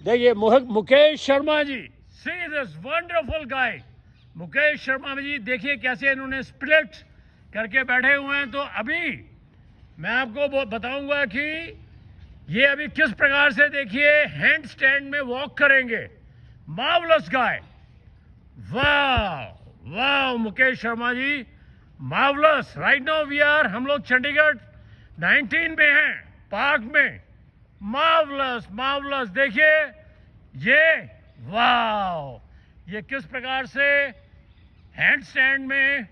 देखिए मुकेश शर्मा जी, see this wonderful गाय मुकेश शर्मा जी, देखिए कैसे इन्होंने स्प्लिट करके बैठे हुए हैं। तो अभी मैं आपको बताऊंगा कि ये अभी किस प्रकार से, देखिए, हैंड स्टैंड में वॉक करेंगे। मार्वलस गाय, वाह वाह Mukesh Sharma ji, marvellous. Right now we are, हम लोग चंडीगढ़ 19 में हैं, पार्क में। मार्वलस मार्वलस, देखिए ये, वाह, ये किस प्रकार से हैंड स्टैंड में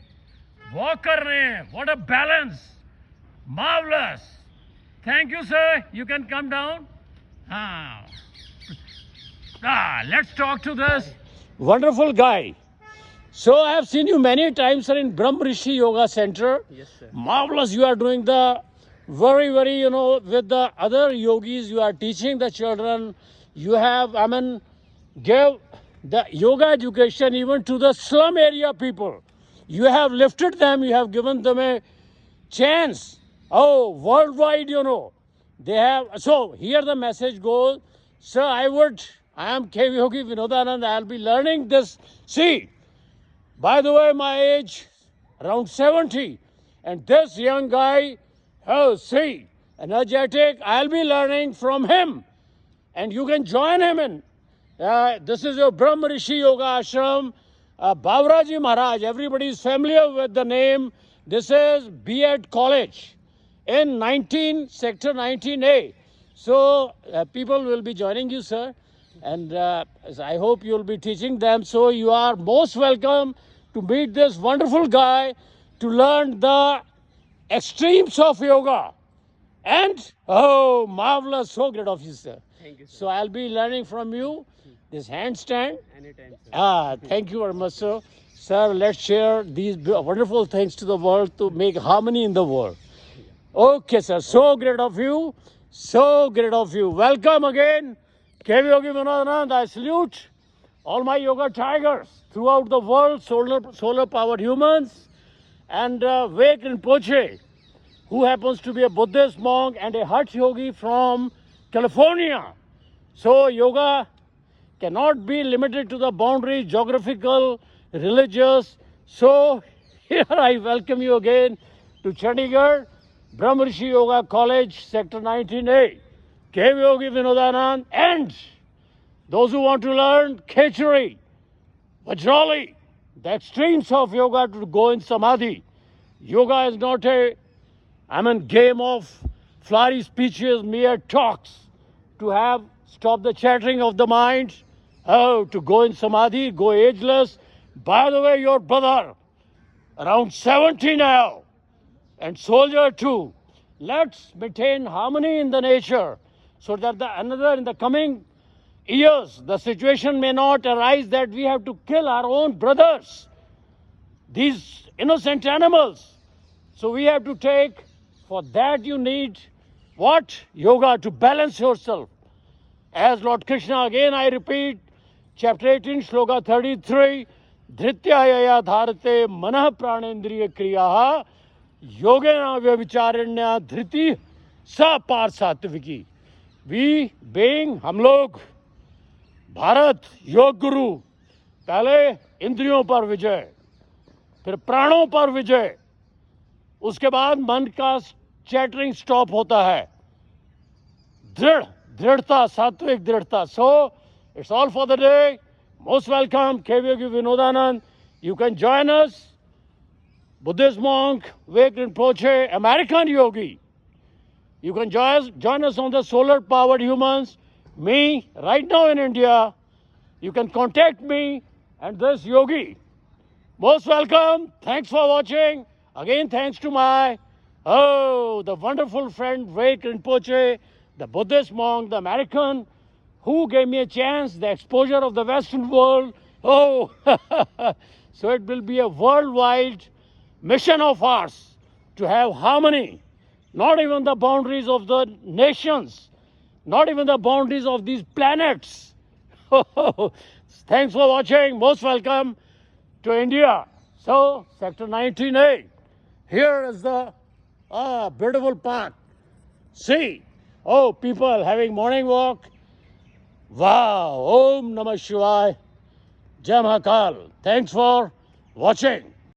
वॉक कर रहे हैं। What a balance, marvellous. Thank you sir, you can come down. हाँ, let's talk to this wonderful guy. So I have seen you many times, sir, in Brahm Rishi Yoga Center. Yes, sir. Marvelous. You are doing the very, with the other yogis, you are teaching the children. You have, give the yoga education even to the slum area people. You have lifted them. You have given them a chance. Oh, worldwide, they have. So here the message goes, sir, I am KV Yogi Vinodanand. I'll be learning this. See, by the way, my age around 70, and this young guy, oh, see, energetic. I'll be learning from him, and you can join him in. This is your Brahma Rishi Yoga Ashram, Bhavraji Maharaj. Everybody is familiar with the name. This is B.Ed College in Sector 19A. So people will be joining you, sir, and I hope you'll be teaching them. So you are most welcome to meet this wonderful guy to learn the extremes of yoga. And, oh, marvelous, so great of you, sir. Thank you, sir. So I'll be learning from you this handstand. Anytime, sir. Thank you very much, sir. Sir, let's share these wonderful things to the world to make harmony in the world. Okay, sir. So great of you. So great of you. Welcome again. KV Yogi Vinodanand. I salute all my yoga tigers throughout the world, solar powered humans, and Vek Rinpoche, who happens to be a Buddhist monk and a Hatha yogi from California. So yoga cannot be limited to the boundaries, geographical, religious. So here I welcome you again to Chandigarh, Brahma Rishi Yoga College, Sector 19A, KV Yogi Vinodanand, and those who want to learn Khechari, Vajrali, the extremes of yoga to go in Samadhi. Yoga is not a game of flowery speeches, mere talks, to stop the chattering of the mind. Oh, to go in Samadhi, go ageless. By the way, your brother, around 70 now, and soldier too. Let's maintain harmony in the nature so that in the coming years, the situation may not arise that we have to kill our own brothers, these innocent animals. So we have to take, for that you need what? Yoga, to balance yourself. As Lord Krishna, again I repeat, chapter 18, shloka 33, dhrityaya dharate manah pranendriya kriyaha yogena vyavicharanya dhriti sa par satviki. We being, हम लोग, भारत योग गुरु, पहले इंद्रियों पर विजय, फिर प्राणों पर विजय, उसके बाद मन का चैटरिंग स्टॉप होता है, दृढ़ता, सात्विक दृढ़ता. So it's all for the day. Most welcome, KV Yogi Vinodanand. You can join us, Buddhist monk, Vek Rinpoche, American yogi. You can join us on the solar powered humans. Me, right now in India, you can contact me and this yogi. Most welcome. Thanks for watching. Again, thanks to the wonderful friend Vek Rinpoche, the Buddhist monk, the American, who gave me a chance, the exposure of the Western world. Oh, so it will be a worldwide mission of ours to have harmony, not even the boundaries of the nations, not even the boundaries of these planets. Thanks for watching. Most welcome to India. So, Sector 19A. Here is the beautiful park. See, oh, people having morning walk. Wow. Om Namah Shivaya. Jai Mahakal. Thanks for watching.